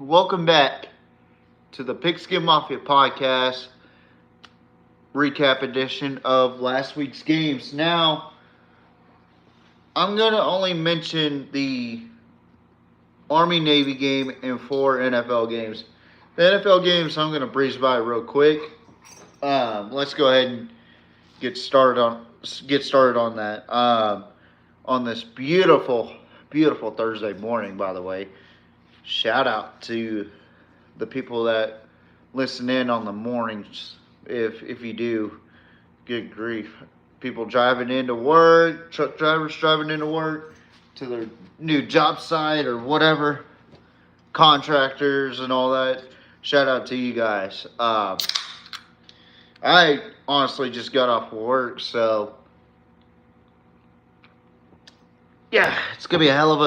welcome back to the Pigskin Mafia podcast recap edition of last week's games. Now, I'm going to only mention the Army-Navy game and 4 NFL games. The NFL games I'm going to breeze by real quick. Let's go ahead and get started on that. On this beautiful Thursday morning, by the way. Shout out to the people that listen in on the mornings. If you do, good grief. People driving into work, truck drivers driving into work, to their new job site or whatever, contractors and all that. Shout out to you guys. I honestly just got off work, so yeah, it's gonna be a hell of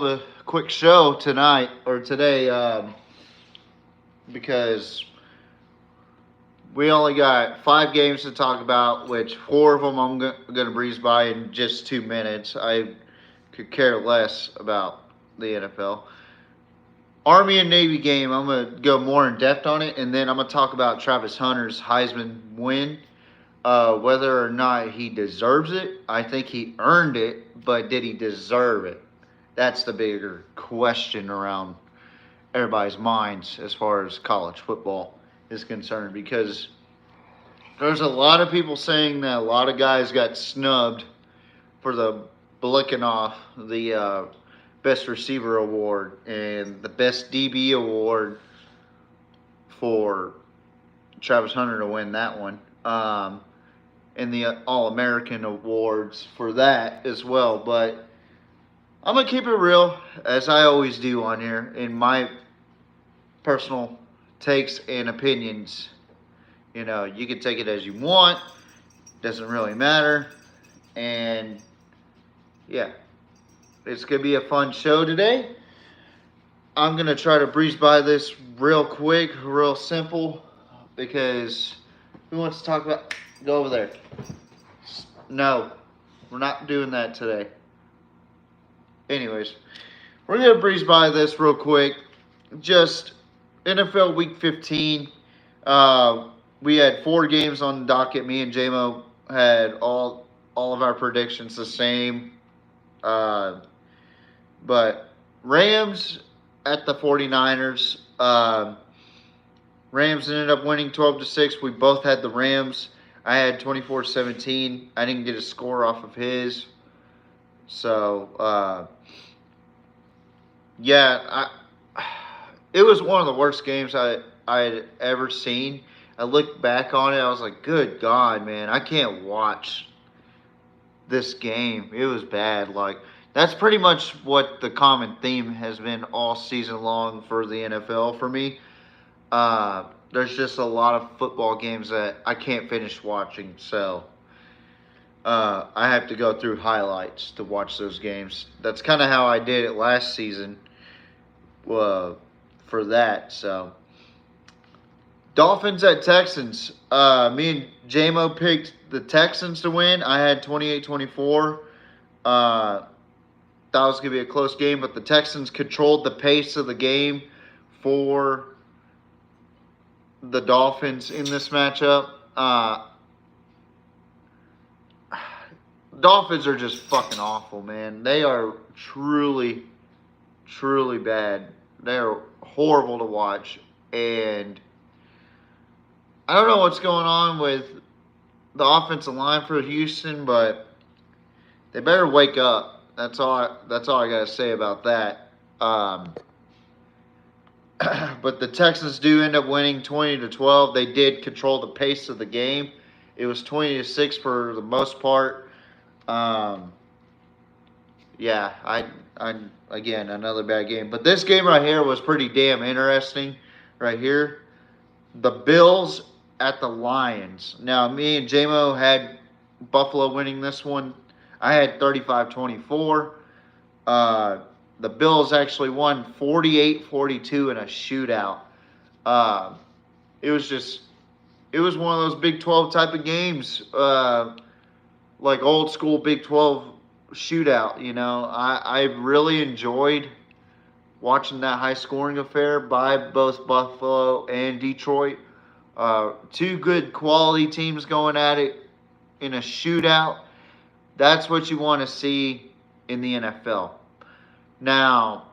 a quick show tonight or today, because we only got 5 games to talk about, which 4 of them I'm gonna breeze by in just 2 minutes. I could care less about the NFL. Army and Navy game, I'm gonna go more in depth on it, and then I'm gonna talk about Travis Hunter's Heisman win. Whether or not he deserves it, I think he earned it, but did he deserve it? That's the bigger question around everybody's minds as far as college football is concerned, because there's a lot of people saying that a lot of guys got snubbed for the Blickenoff, the best receiver award and the best DB award for Travis Hunter to win that one. And the All-American awards for that as well. But I'm going to keep it real, as I always do on here, in my personal takes and opinions. You know, you can take it as you want. Doesn't really matter. And, yeah, it's going to be a fun show today. I'm going to try to breeze by this real quick, real simple, because who wants to talk about... Go over there. No, we're not doing that today. Anyways, we're going to breeze by this real quick. Just NFL Week 15. We had 4 games on the docket. Me and JMO had all of our predictions the same. But Rams at the 49ers. Rams ended up winning 12-6. We both had the Rams. I had 24-17. I didn't get a score off of his. So, yeah, it was one of the worst games I had ever seen. I looked back on it. I was like, good God, man, I can't watch this game. It was bad. Like, that's pretty much what the common theme has been all season long for the NFL for me. There's just a lot of football games that I can't finish watching, so I have to go through highlights to watch those games. That's kind of how I did it last season for that. So, Dolphins at Texans. Me and JMO picked the Texans to win. I had 28-24. Thought it was going to be a close game, but the Texans controlled the pace of the game for the Dolphins in this matchup. Dolphins are just fucking awful, man. They are truly bad. They are horrible to watch, and I don't know what's going on with the offensive line for Houston, but they better wake up. That's all I gotta say about that. But the Texans do end up winning 20-12. They did control the pace of the game. It was 20-6 for the most part. Yeah, I again, another bad game. But this game right here was pretty damn interesting. Right here, the Bills at the Lions. Now, me and JMO had Buffalo winning this one. I had 35-24. The Bills actually won 48-42 in a shootout. It was one of those Big 12 type of games, like old school Big 12 shootout. You know, I really enjoyed watching that high scoring affair by both Buffalo and Detroit. Two good quality teams going at it in a shootout. That's what you want to see in the NFL. Now,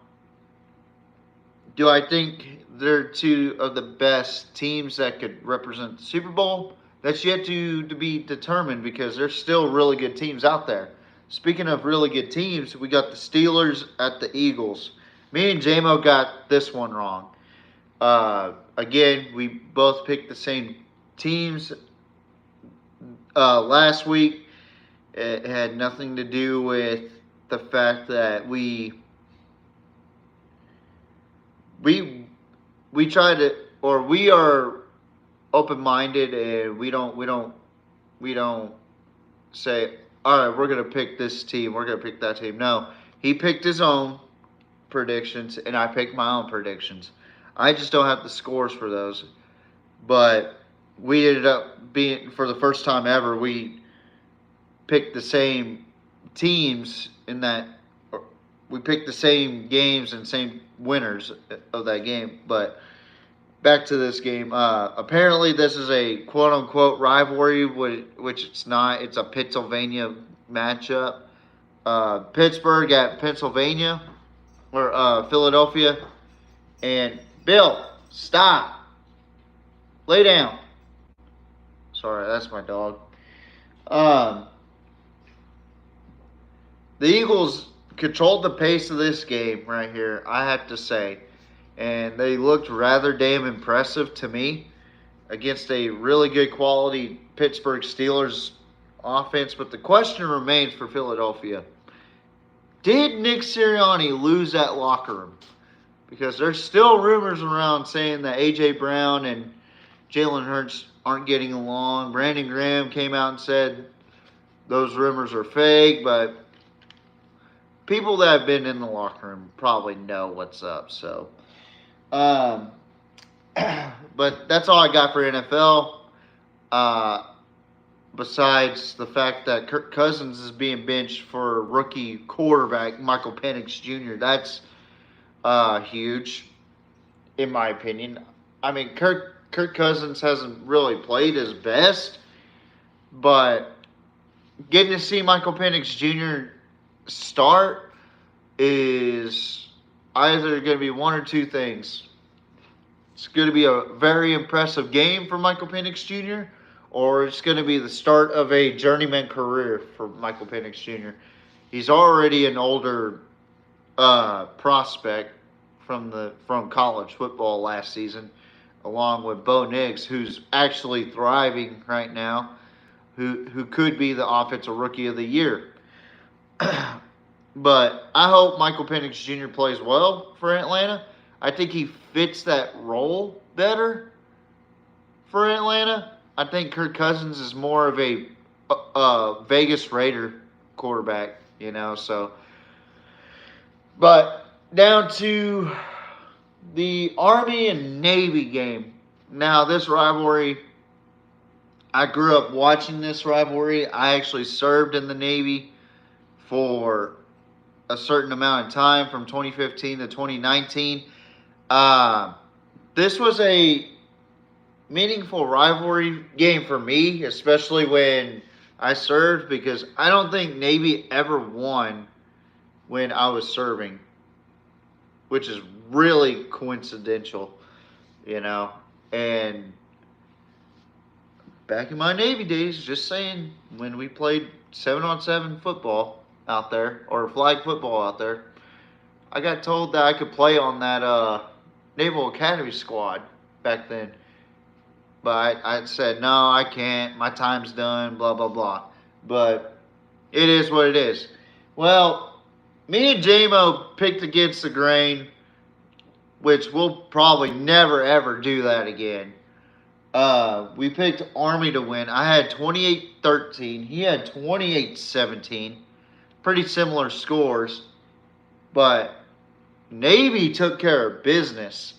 do I think they're two of the best teams that could represent the Super Bowl? That's yet to be determined because there's still really good teams out there. Speaking of really good teams, we got the Steelers at the Eagles. Me and JMO got this one wrong. Again, we both picked the same teams last week. It had nothing to do with the fact that we try to, or we are open-minded, and we don't say, all right, we're gonna pick this team, we're gonna pick that team. No, he picked his own predictions, and I picked my own predictions. I just don't have the scores for those, but we ended up being, for the first time ever, we picked the same teams in that. We picked the same games and same winners of that game. But back to this game. Apparently, this is a quote-unquote rivalry, which it's not. It's a Pennsylvania matchup. Pittsburgh at Pennsylvania, or Philadelphia. And Bill, stop. Lay down. Sorry, that's my dog. The Eagles controlled the pace of this game right here, I have to say. And they looked rather damn impressive to me against a really good quality Pittsburgh Steelers offense. But the question remains for Philadelphia. Did Nick Sirianni lose that locker room? Because there's still rumors around saying that A.J. Brown and Jalen Hurts aren't getting along. Brandon Graham came out and said those rumors are fake, but people that have been in the locker room probably know what's up. So, but that's all I got for NFL. Besides the fact that Kirk Cousins is being benched for rookie quarterback Michael Penix Jr. That's huge, in my opinion. I mean, Kirk Cousins hasn't really played his best, but getting to see Michael Penix Jr. start is either going to be one or two things. It's going to be a very impressive game for Michael Penix Jr., or it's going to be the start of a journeyman career for Michael Penix Jr. He's already an older prospect from college football last season, along with Bo Nix, who's actually thriving right now, who could be the offensive rookie of the year. But I hope Michael Penix Jr. plays well for Atlanta. I think he fits that role better for Atlanta. I think Kirk Cousins is more of a Vegas Raider quarterback, so. But down to the Army and Navy game. Now, this rivalry, I grew up watching this rivalry. I actually served in the Navy for a certain amount of time from 2015 to 2019. This was a meaningful rivalry game for me, especially when I served, because I don't think Navy ever won when I was serving, which is really coincidental, and back in my Navy days, just saying, when we played 7-on-7 football out there, or flag football out there, I got told that I could play on that Naval Academy squad back then. But I said, no, I can't. My time's done, blah, blah, blah. But it is what it is. Well, me and JMO picked against the grain, which we'll probably never, ever do that again. We picked Army to win. I had 28-13. He had 28-17. Pretty similar scores. But Navy took care of business.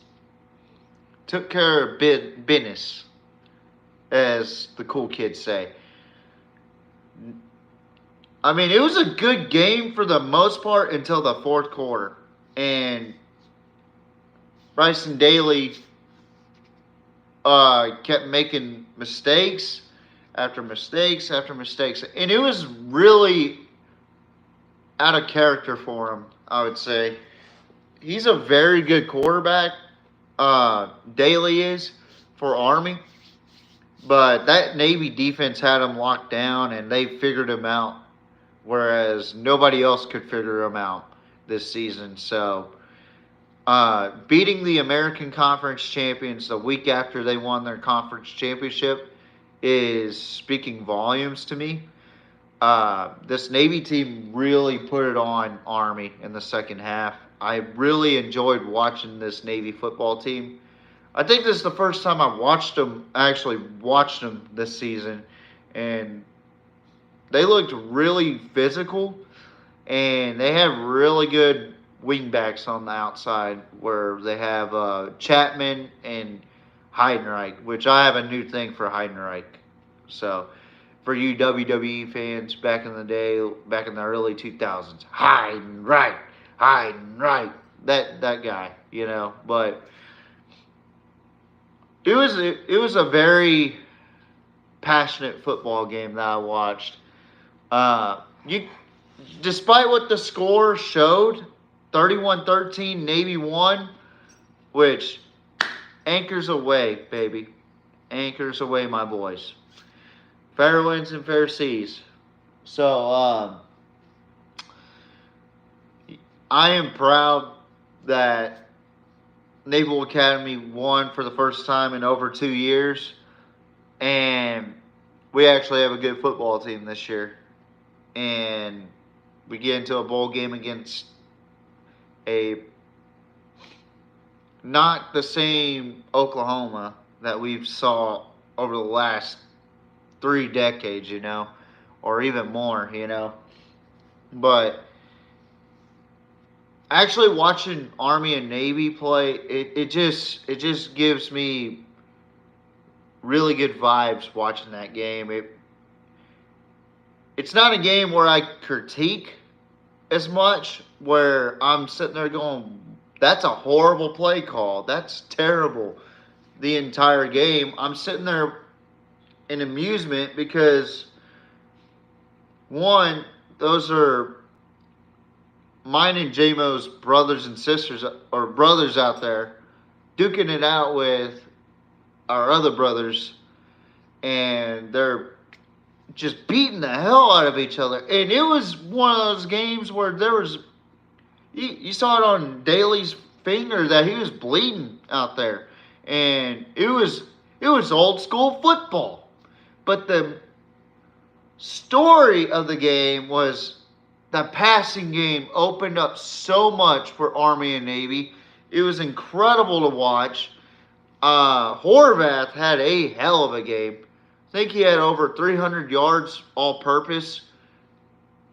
Took care of business, as the cool kids say. I mean, it was a good game for the most part until the fourth quarter. And Bryson Daly kept making mistakes after mistakes after mistakes, and it was really out of character for him. I would say he's a very good quarterback. Daly is for Army, but that Navy defense had him locked down, and they figured him out, whereas nobody else could figure him out this season. So, beating the American Conference champions the week after they won their conference championship is speaking volumes to me. This Navy team really put it on Army in the second half. I really enjoyed watching this Navy football team. I think this is the first time I actually watched them this season, and they looked really physical, and they have really good wingbacks on the outside where they have Chapman and Heidenreich, which I have a new thing for Heidenreich. So, for you WWE fans back in the day, back in the early 2000s, Heidenreich, that guy, But it was a very passionate football game that I watched. You, despite what the score showed, 31-13, Navy won, which anchors away, baby. Anchors away, my boys. Fair winds and fair seas. So, I am proud that Naval Academy won for the first time in over 2 years. And we actually have a good football team this year. And we get into a bowl game against not the same Oklahoma that we've saw over the last 3 decades, or even more, But actually watching Army and Navy play, it just gives me really good vibes watching that game. It's not a game where I critique as much, where I'm sitting there going, that's a horrible play call. That's terrible the entire game. I'm sitting there in amusement because, one, those are mine and J-Mo's brothers and sisters, or brothers out there, duking it out with our other brothers, and they're just beating the hell out of each other. And it was one of those games where there was, you saw it on Daly's finger that he was bleeding out there. And it was old school football. But the story of the game was the passing game opened up so much for Army and Navy. It was incredible to watch. Horvath had a hell of a game. I think he had over 300 yards all-purpose,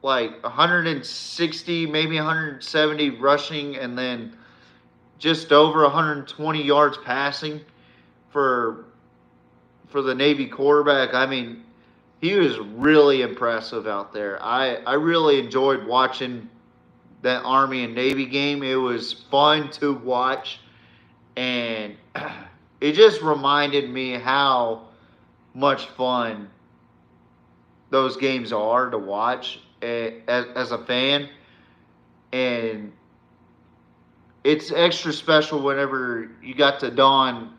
like 160, maybe 170 rushing, and then just over 120 yards passing for the Navy quarterback. I mean, he was really impressive out there. I really enjoyed watching that Army and Navy game. It was fun to watch, and it just reminded me how much fun those games are to watch as a fan. And it's extra special whenever you got to don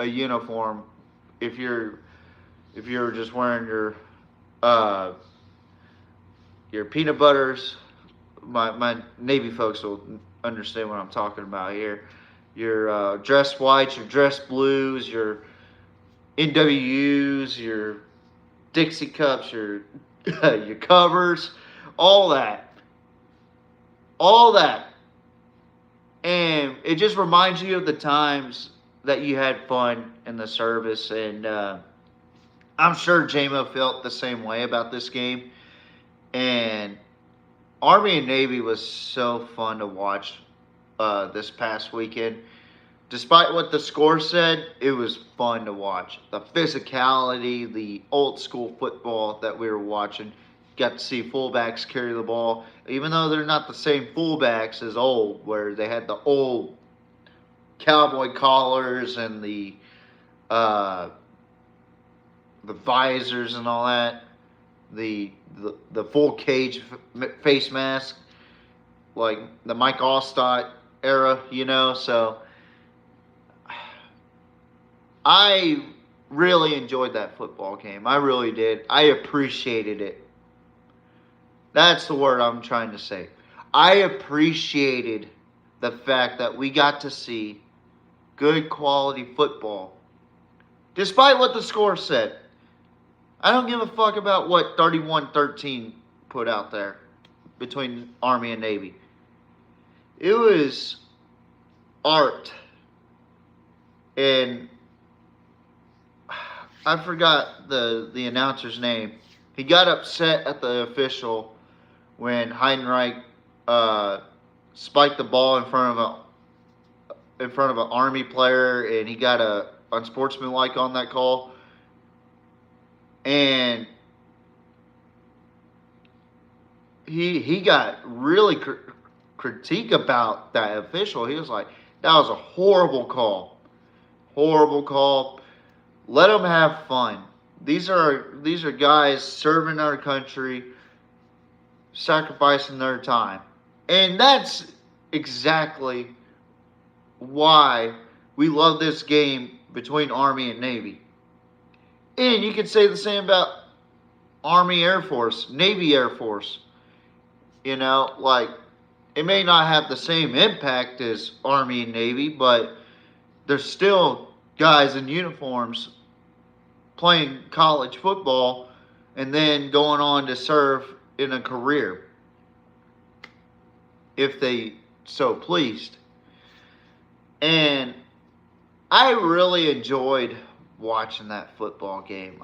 a uniform. If you're just wearing your peanut butters, my Navy folks will understand what I'm talking about here. Your dress whites, your dress blues, your NWUs, your Dixie cups, your your covers, all that, and it just reminds you of the times that you had fun in the service. And I'm sure JMO felt the same way about this game. And Army and Navy was so fun to watch this past weekend. Despite what the score said, it was fun to watch. The physicality, the old school football that we were watching. Got to see fullbacks carry the ball, even though they're not the same fullbacks as old, where they had the old cowboy collars and uh, the visors and all that, the full cage face mask, like the Mike Allstott era, So I really enjoyed that football game. I really did. I appreciated it. That's the word I'm trying to say. I appreciated the fact that we got to see good quality football, despite what the score said. I don't give a fuck about what 31-13 put out there between Army and Navy. It was art. And I forgot the announcer's name. He got upset at the official when Heidenreich spiked the ball in front of an Army player, and he got a unsportsmanlike on that call. And he got really critique about that official. He was like, that was a horrible call. Horrible call. Let them have fun. These are guys serving our country, sacrificing their time. And that's exactly why we love this game between Army and Navy. And you could say the same about Army Air Force, Navy Air Force. Like, it may not have the same impact as Army and Navy, but there's still guys in uniforms playing college football and then going on to serve in a career, if they so pleased. And I really enjoyed watching that football game.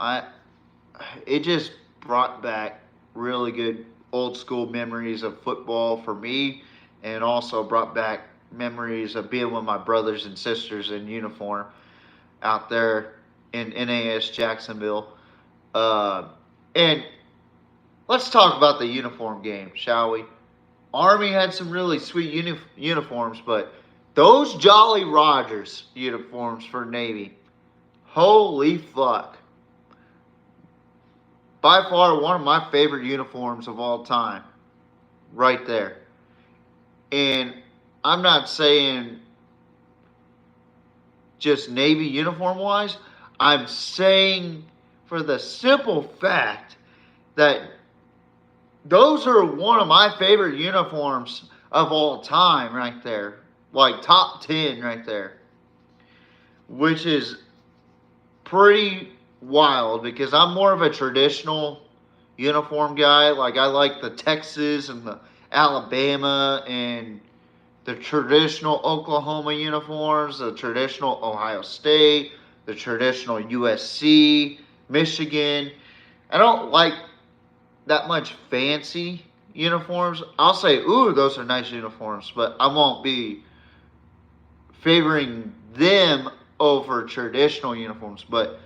It just brought back really good old school memories of football for me, and also brought back memories of being with my brothers and sisters in uniform out there in NAS Jacksonville. And let's talk about the uniform game, shall we? Army had some really sweet uniforms, but those Jolly Rogers uniforms for Navy, holy fuck. By far one of my favorite uniforms of all time. Right there. And I'm not saying just Navy uniform wise. I'm saying for the simple fact that those are one of my favorite uniforms of all time right there. Like top 10 right there. Which is pretty wild, because I'm more of a traditional uniform guy. Like, I like the Texas and the Alabama and the traditional Oklahoma uniforms, the traditional Ohio State, the traditional USC, Michigan. I don't like that much fancy uniforms. I'll say, ooh, those are nice uniforms, but I won't be favoring them over traditional uniforms. But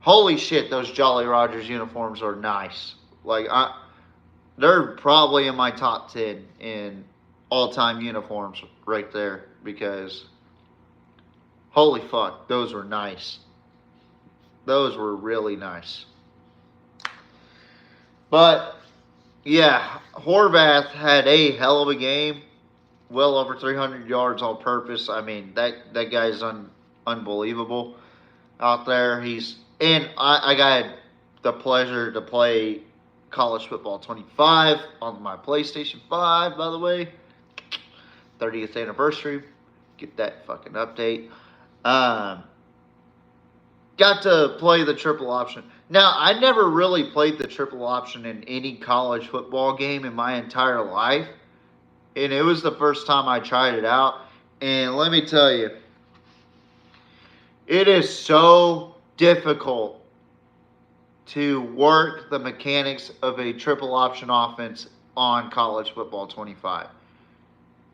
holy shit, those Jolly Rogers uniforms are nice. Like, they're probably in my top 10 in all-time uniforms right there, because holy fuck, those were nice. Those were really nice. But yeah, Horvath had a hell of a game. Well over 300 yards all purpose. I mean, that guy's unbelievable out there. And I got the pleasure to play College Football 25 on my PlayStation 5, by the way. 30th anniversary. Get that fucking update. Got to play the triple option. Now, I never really played the triple option in any college football game in my entire life. And it was the first time I tried it out. And let me tell you, it is so difficult to work the mechanics of a triple option offense on College Football 25.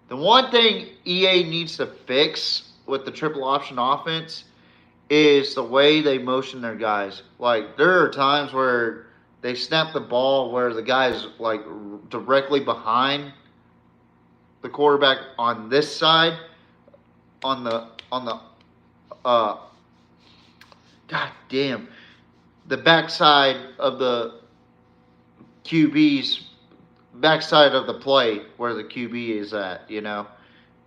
The one thing EA needs to fix with the triple option offense is the way they motion their guys. Like, there are times where they snap the ball where the guy's like directly behind the quarterback on this side on the uh god damn the backside of the QB's backside of the play where the QB is at,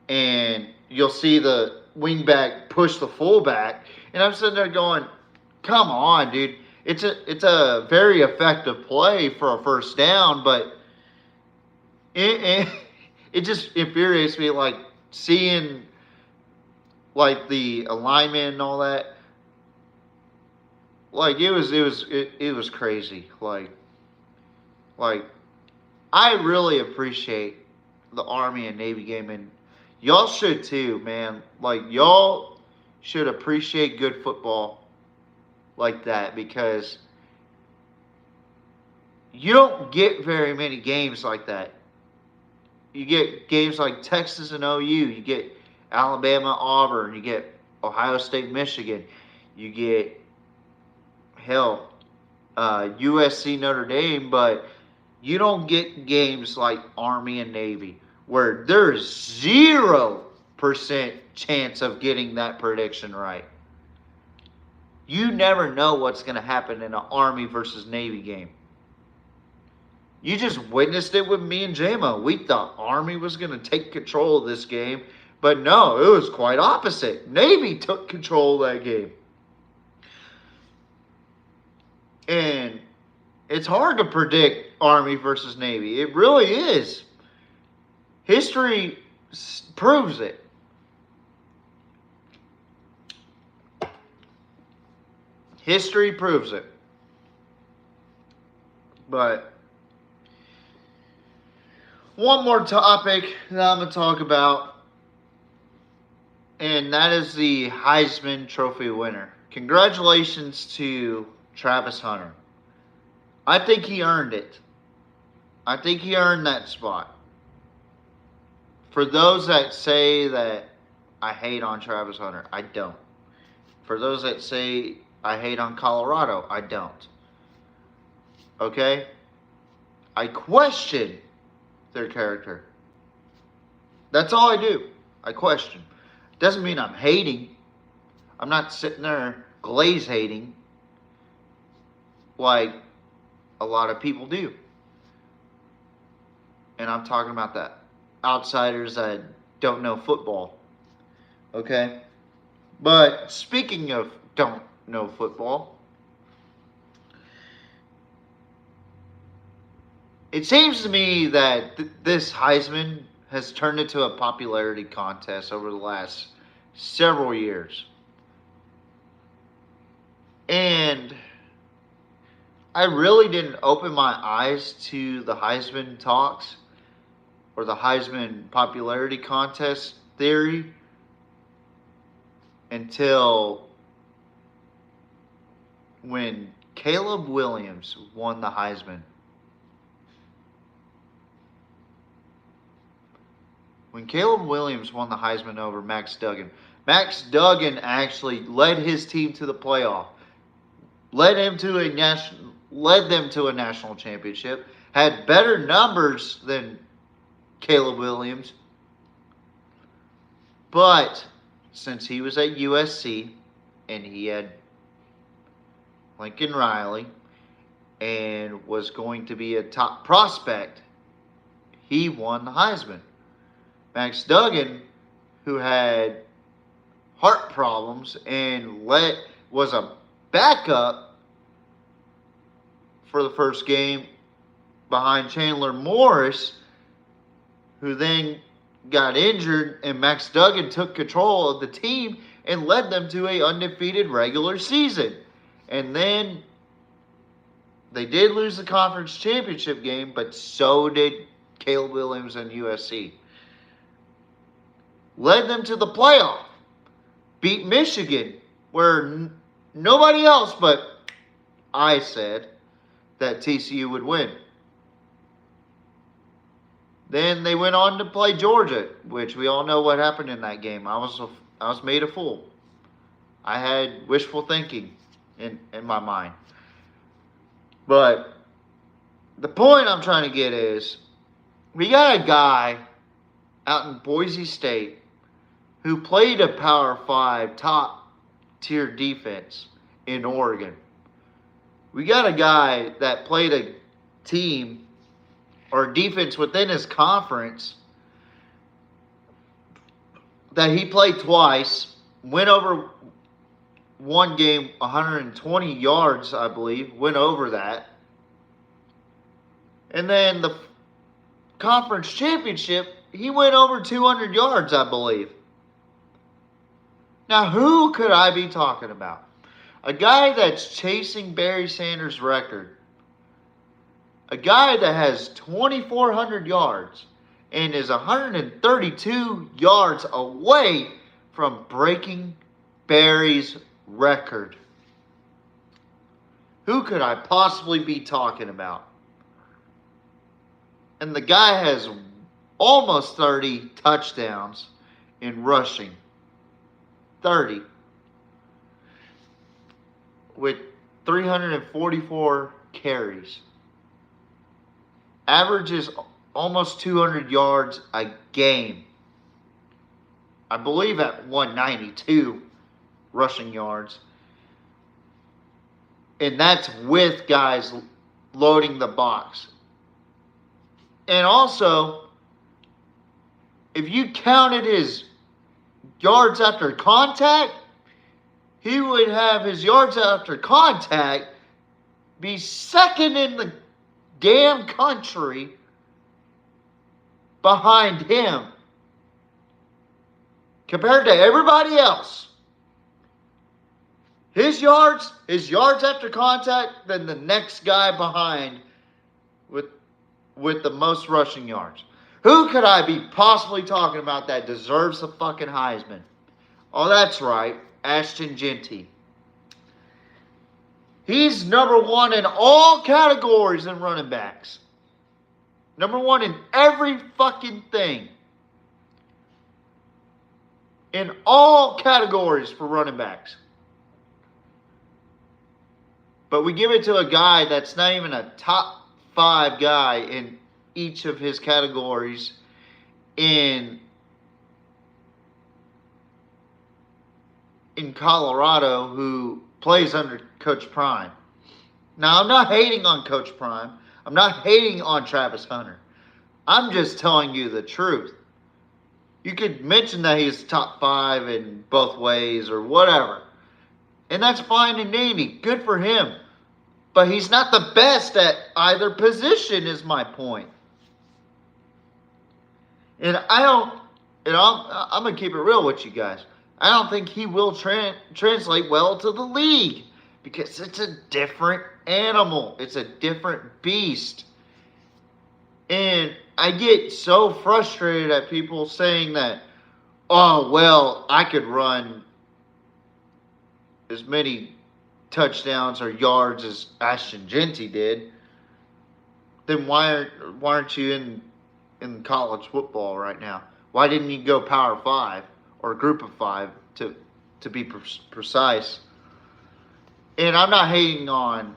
and you'll see the wingback push the fullback, and I'm sitting there going, "Come on, dude! It's a very effective play for a first down, but it it just infuriates me, like seeing like the alignment and all that. Like it was crazy. Like I really appreciate the Army and Navy game, and y'all should too, man. Like y'all should appreciate good football like that, because you don't get very many games like that. You get games like Texas and OU. You get Alabama, Auburn. You get Ohio State, Michigan. You get hell, USC, Notre Dame, but you don't get games like Army and Navy where there's 0% chance of getting that prediction right. You never know what's going to happen in an Army versus Navy game. You just witnessed it with me and JMO. We thought Army was going to take control of this game, but no, it was quite opposite. Navy took control of that game. And it's hard to predict Army versus Navy. It really is. History proves it. History proves it. But one more topic that I'm going to talk about, and that is the Heisman Trophy winner. Congratulations to Travis Hunter. I think he earned it. I think he earned that spot. For those that say that I hate on Travis Hunter, I don't. For those that say I hate on Colorado, I don't. Okay? I question their character. That's all I do. I question. Doesn't mean I'm hating. I'm not sitting there glaze hating like a lot of people do. And I'm talking about the outsiders that don't know football. Okay? But speaking of don't know football, it seems to me that this Heisman has turned into a popularity contest over the last several years. And I really didn't open my eyes to the Heisman talks or the Heisman popularity contest theory until when Caleb Williams won the Heisman. When Caleb Williams won the Heisman over Max Duggan, Max Duggan actually led his team to the playoff, led them to a national championship, had better numbers than Caleb Williams. But since he was at USC and he had Lincoln Riley and was going to be a top prospect, he won the Heisman. Max Duggan, who had heart problems and was a backup for the first game behind Chandler Morris, who then got injured, and Max Duggan took control of the team and led them to an undefeated regular season. And then they did lose the conference championship game, but so did Caleb Williams and USC. Led them to the playoff. Beat Michigan, where nobody else but I said that TCU would win. Then they went on to play Georgia, which we all know what happened in that game. I was made a fool. I had wishful thinking in my mind. But the point I'm trying to get is, we got a guy out in Boise State who played a Power 5 top tier defense in Oregon. We got a guy that played a team or defense within his conference that he played twice, went over one game 120 yards, I believe, went over that. And then the conference championship, he went over 200 yards, I believe. Now, who could I be talking about? A guy that's chasing Barry Sanders' record. A guy that has 2,400 yards and is 132 yards away from breaking Barry's record. Who could I possibly be talking about? And the guy has almost 30 touchdowns in rushing. 30. With 344 carries. Averages almost 200 yards a game. I believe at 192 rushing yards. And that's with guys loading the box. And also, if you counted his yards after contact, he would have his yards after contact be second in the damn country behind him compared to everybody else. His yards after contact, then the next guy behind with the most rushing yards. Who could I be possibly talking about that deserves the fucking Heisman? Oh, that's right, Ashton Jeanty. He's number one in all categories in running backs. Number one in every fucking thing. In all categories for running backs. But we give it to a guy that's not even a top 5 guy in each of his categories in Colorado, who plays under Coach Prime. Now, I'm not hating on Coach Prime. I'm not hating on Travis Hunter. I'm just telling you the truth. You could mention that he's top 5 in both ways or whatever. And that's fine and dandy. Good for him. But he's not the best at either position is my point. And I'm going to keep it real with you guys. I don't think he will translate well to the league because it's a different animal. It's a different beast. And I get so frustrated at people saying that, oh, well, I could run as many touchdowns or yards as Ashton Jeanty did. Then why aren't you in college football right now? Why didn't you go Power 5 or Group of 5 to be precise? And I'm not hating on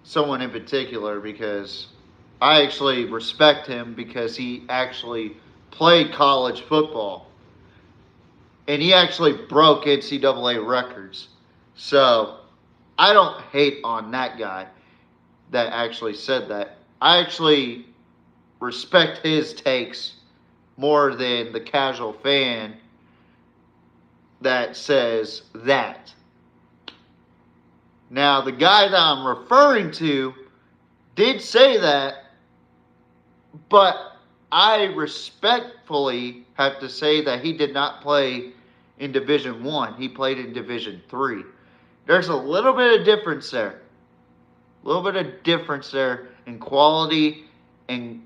someone in particular because I actually respect him because he actually played college football. And he actually broke NCAA records. So I don't hate on that guy that actually said that. I actually respect his takes more than the casual fan that says that. Now, the guy that I'm referring to did say that, but I respectfully have to say that he did not play in Division 1. He played in Division 3. There's a little bit of difference there. A little bit of difference there in quality and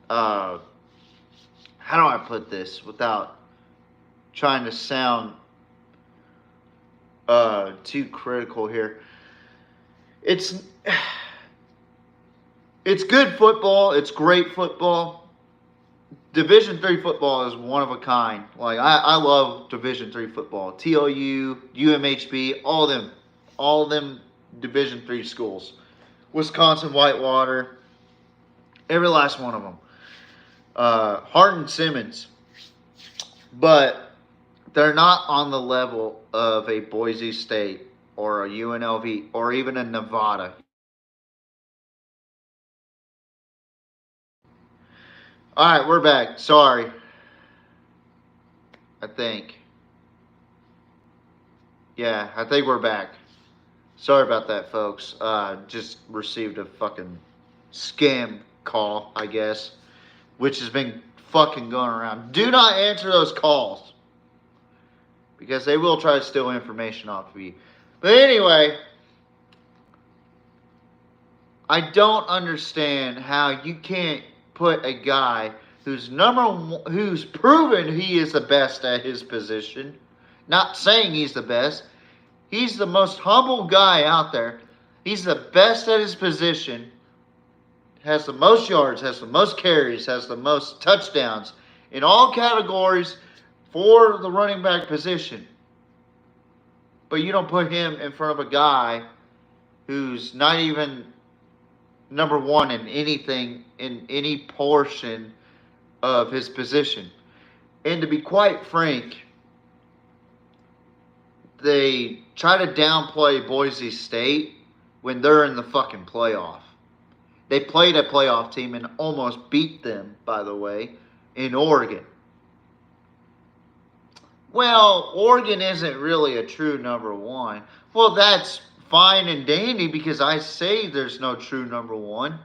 how do I put this without trying to sound too critical here. It's good football. It's great football. Division 3 football is one of a kind. Like I love Division 3 football. TOU, UMHB, all of them Division 3 schools. Wisconsin Whitewater, every last one of them. Hardin Simmons. but they're not on the level of a Boise State or a UNLV or even a Nevada. All right, we're back. Sorry. I think. Yeah, I think we're back. Sorry about that, folks. Just received a fucking scam call, I guess, which has been fucking going around. Do not answer those calls because they will try to steal information off of you. But anyway, I don't understand how you can't put a guy who's proven he is the best at his position. Not saying he's the best. He's the most humble guy out there. He's the best at his position. Has the most yards, has the most carries, has the most touchdowns in all categories for the running back position. But you don't put him in front of a guy who's not even number one in anything, in any portion of his position. And to be quite frank, they try to downplay Boise State when they're in the fucking playoff. They played a playoff team and almost beat them, by the way, in Oregon. Well, Oregon isn't really a true number one. Well, that's fine and dandy because I say there's no true number one.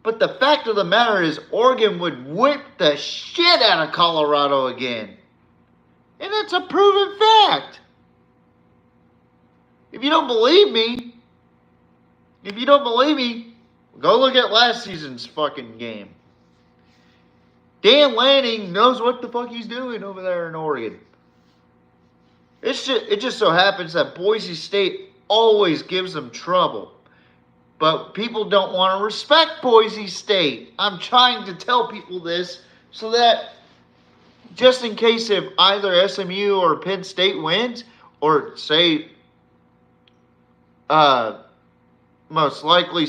But the fact of the matter is Oregon would whip the shit out of Colorado again. And that's a proven fact. If you don't believe me, go look at last season's fucking game. Dan Lanning knows what the fuck he's doing over there in Oregon. It just so happens that Boise State always gives them trouble. But people don't want to respect Boise State. I'm trying to tell people this so that just in case if either SMU or Penn State wins, or say most likely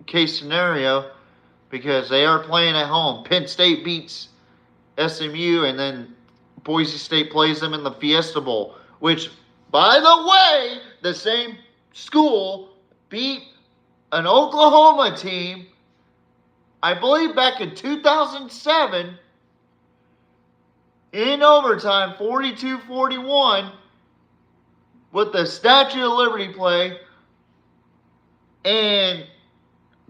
case scenario, because they are playing at home, Penn State beats SMU and then Boise State plays them in the Fiesta Bowl, which, by the way, the same school beat an Oklahoma team, I believe back in 2007, in overtime, 42-41, with the Statue of Liberty play, and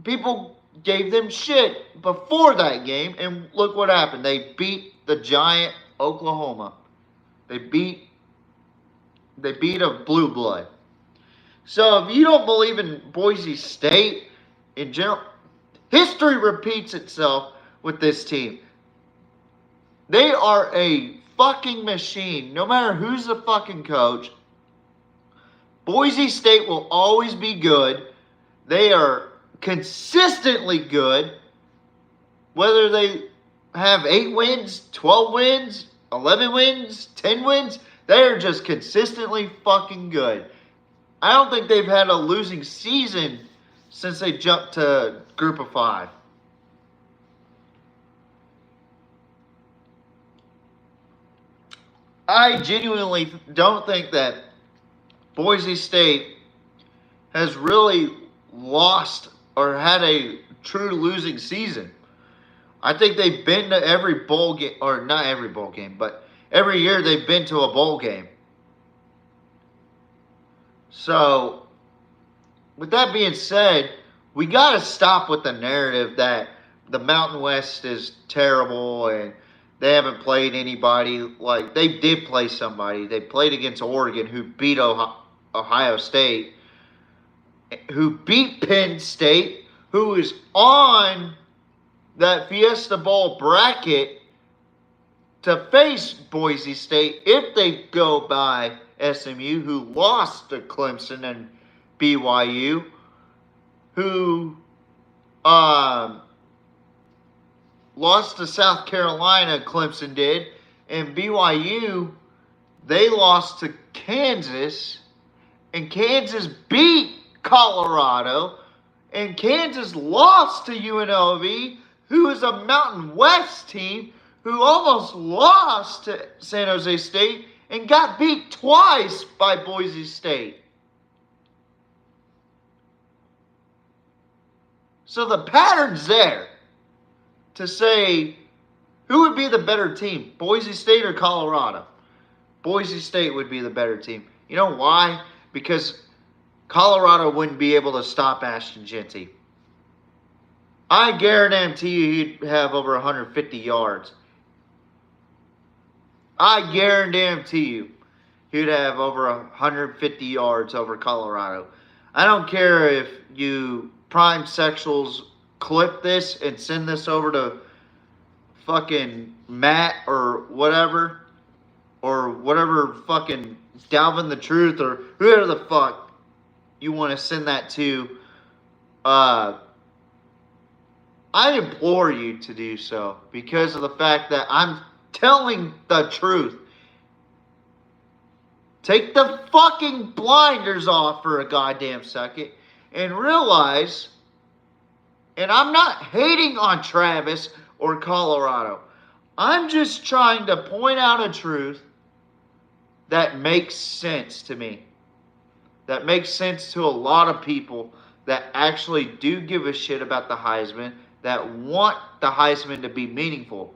people gave them shit before that game, and look what happened. They beat the giant Oklahoma. They beat a blue blood. So if you don't believe in Boise State in general, history repeats itself with this team. They are a fucking machine. No matter who's the fucking coach, Boise State will always be good. They are consistently good. Whether they have 8 wins, 12 wins, 11 wins, 10 wins, they are just consistently fucking good. I don't think they've had a losing season since they jumped to Group of 5. I genuinely don't think that Boise State has really lost or had a true losing season. I think they've been to every bowl game, or not every bowl game, but every year they've been to a bowl game. So, with that being said, we got to stop with the narrative that the Mountain West is terrible and they haven't played anybody. Like, they did play somebody. They played against Oregon, who beat Ohio State, who beat Penn State, who is on that Fiesta Bowl bracket to face Boise State if they go by SMU, who lost to Clemson and BYU, who lost to South Carolina, Clemson did, and BYU, they lost to Kansas, and Kansas beat Colorado, and Kansas lost to UNLV, who is a Mountain West team, who almost lost to San Jose State and got beat twice by Boise State. So the pattern's there to say who would be the better team, Boise State or Colorado? Boise State would be the better team. You know why? Because Colorado wouldn't be able to stop Ashton Jeanty. I guarantee you he'd have over 150 yards. I guarantee you he'd have over 150 yards over Colorado. I don't care if you prime sexuals clip this and send this over to fucking Matt or whatever fucking Dalvin the Truth or whoever the fuck you want to send that to. I implore you to do so because of the fact that I'm telling the truth. Take the fucking blinders off for a goddamn second and realize, and I'm not hating on Travis or Colorado. I'm just trying to point out a truth that makes sense to me. That makes sense to a lot of people that actually do give a shit about the Heisman, that want the Heisman to be meaningful.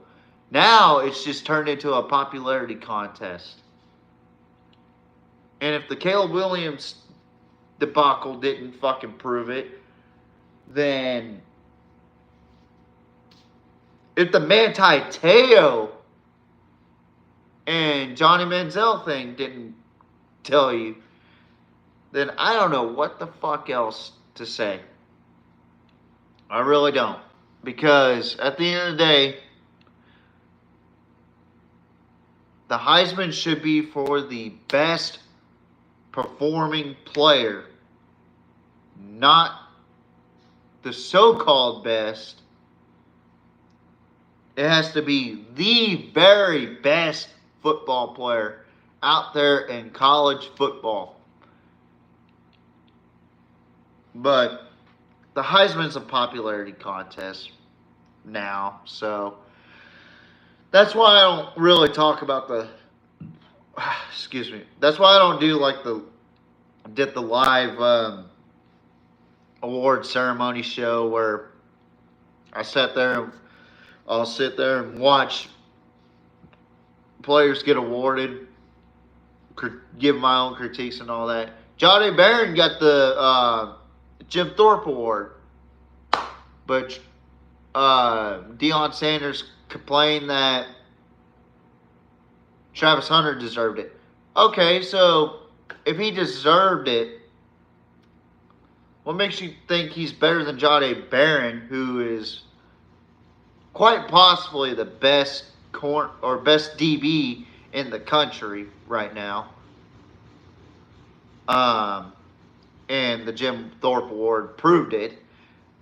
Now it's just turned into a popularity contest. And if the Caleb Williams debacle didn't fucking prove it, then if the Manti Te'o and Johnny Manziel thing didn't tell you, then I don't know what the fuck else to say. I really don't. Because at the end of the day, the Heisman should be for the best performing player, not the so-called best. It has to be the very best football player out there in college football. But the Heisman's a popularity contest now, so that's why I don't really talk about the excuse me. That's why I don't do like the live award ceremony show where I'll sit there and watch players get awarded, give my own critiques and all that. Johnny Barron got the Jim Thorpe Award, but Deion Sanders complained that Travis Hunter deserved it. Okay, so if he deserved it, what makes you think he's better than Johnny Barron, who is quite possibly the best best DB in the country right now? And the Jim Thorpe Award proved it.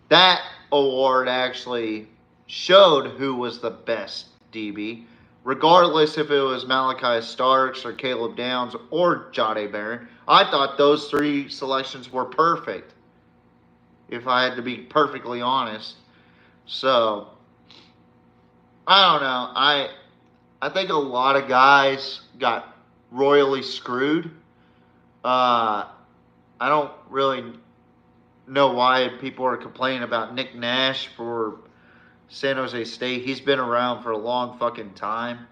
That award actually showed who was the best DB, regardless if it was Malachi Starks or Caleb Downs or Johnny Barron. I thought those three selections were perfect, if I had to be perfectly honest. So, I don't know. I think a lot of guys got royally screwed. I don't really know why people are complaining about Nick Nash for San Jose State. He's been around for a long fucking time.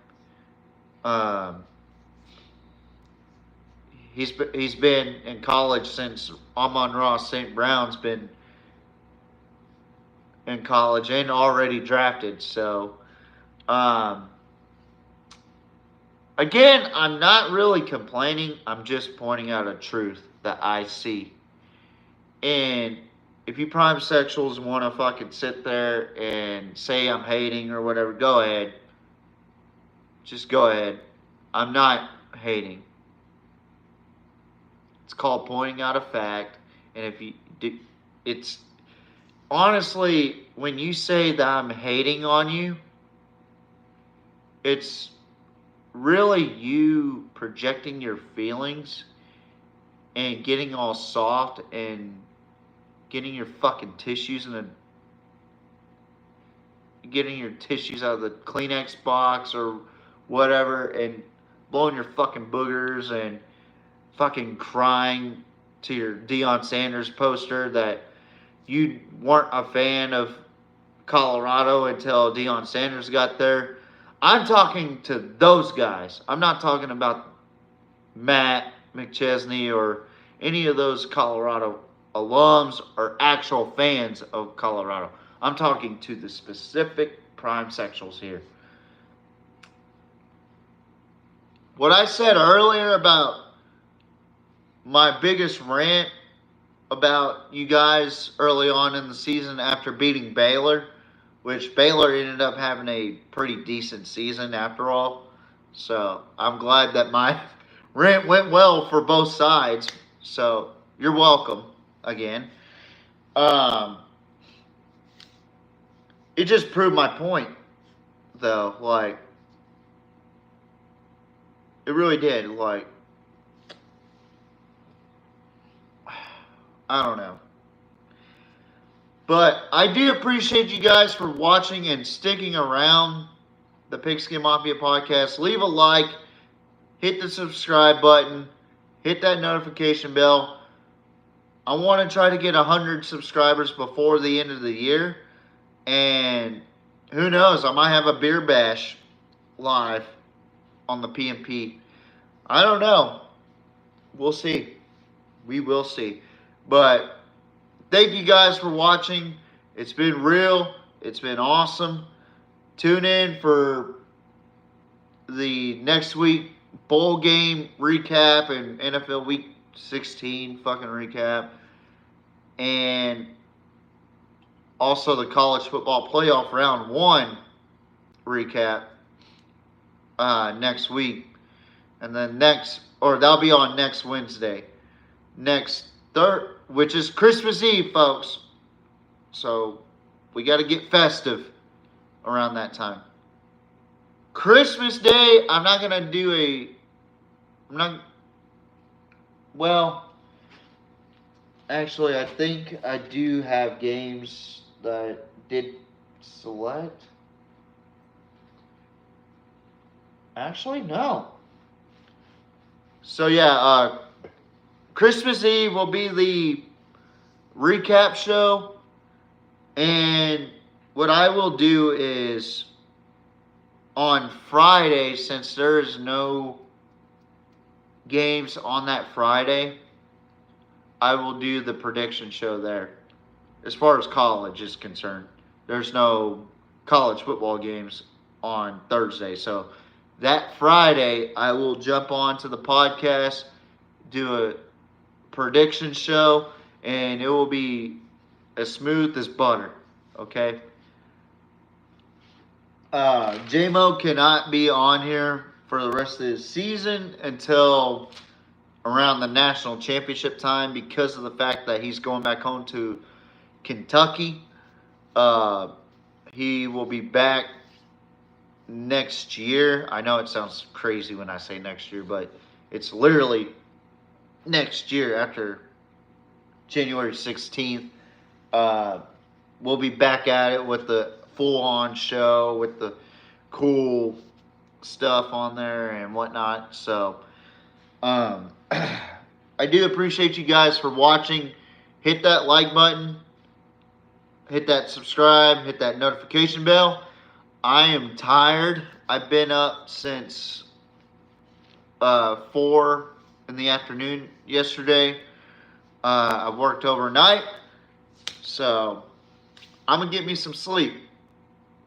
He's been in college since Amon-Ra St. Brown's been in college and already drafted. So, again, I'm not really complaining. I'm just pointing out a truth that I see. And if you prime sexuals want to fucking sit there and say I'm hating or whatever, go ahead. Just go ahead. I'm not hating. It's called pointing out a fact. And if you do, it's honestly, when you say that I'm hating on you, it's really you projecting your feelings and getting all soft and getting your fucking tissues getting your tissues out of the Kleenex box or whatever and blowing your fucking boogers and fucking crying to your Deion Sanders poster that you weren't a fan of Colorado until Deion Sanders got there. I'm talking to those guys. I'm not talking about Matt McChesney or any of those Colorado alums or actual fans of Colorado. I'm talking to the specific prime sexuals here. What I said earlier about my biggest rant about you guys early on in the season after beating Baylor, which Baylor ended up having a pretty decent season after all. So I'm glad that my rant went well for both sides. So you're welcome again. It just proved my point, though. Like, it really did. Like, I don't know. But I do appreciate you guys for watching and sticking around the Pigskin Mafia podcast. Leave a like, hit the subscribe button, hit that notification bell. I want to try to get 100 subscribers before the end of the year. And who knows, I might have a beer bash live on the PMP. I don't know. We'll see. We will see. But thank you guys for watching. It's been real. It's been awesome. Tune in for the next week bowl game recap and NFL Week 16 fucking recap. And also the college football playoff round 1 recap next week. And then that'll be on next Wednesday. Which is Christmas Eve, folks. So we got to get festive around that time. Christmas Day, actually, I think I do have games that I did select. Actually, no. So yeah, Christmas Eve will be the recap show. And what I will do is on Friday, since there is no games on that Friday, I will do the prediction show there. As far as college is concerned, there's no college football games on Thursday. So that Friday, I will jump on to the podcast, do a prediction show, and it will be as smooth as butter. Okay? J-Mo cannot be on here for the rest of the season until around the national championship time because of the fact that he's going back home to Kentucky. He will be back next year. I know it sounds crazy when I say next year, but it's literally next year after January 16th. We'll be back at it with the full-on show with the cool stuff on there and whatnot. So, I do appreciate you guys for watching. Hit that like button. Hit that subscribe. Hit that notification bell. I am tired. I've been up since 4 in the afternoon yesterday. I worked overnight. So, I'm going to get me some sleep.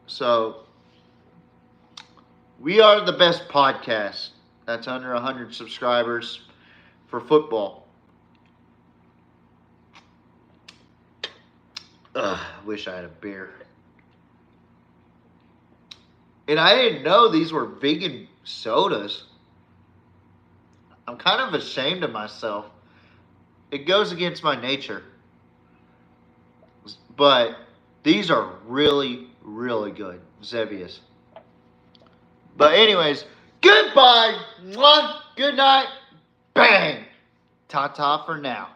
So, we are the best podcast that's under 100 subscribers for football. Wish I had a beer. And I didn't know these were vegan sodas. I'm kind of ashamed of myself. It goes against my nature. But these are really, really good. Zevias. But anyways, goodbye. Mwah, good night. Bang. Ta-ta for now.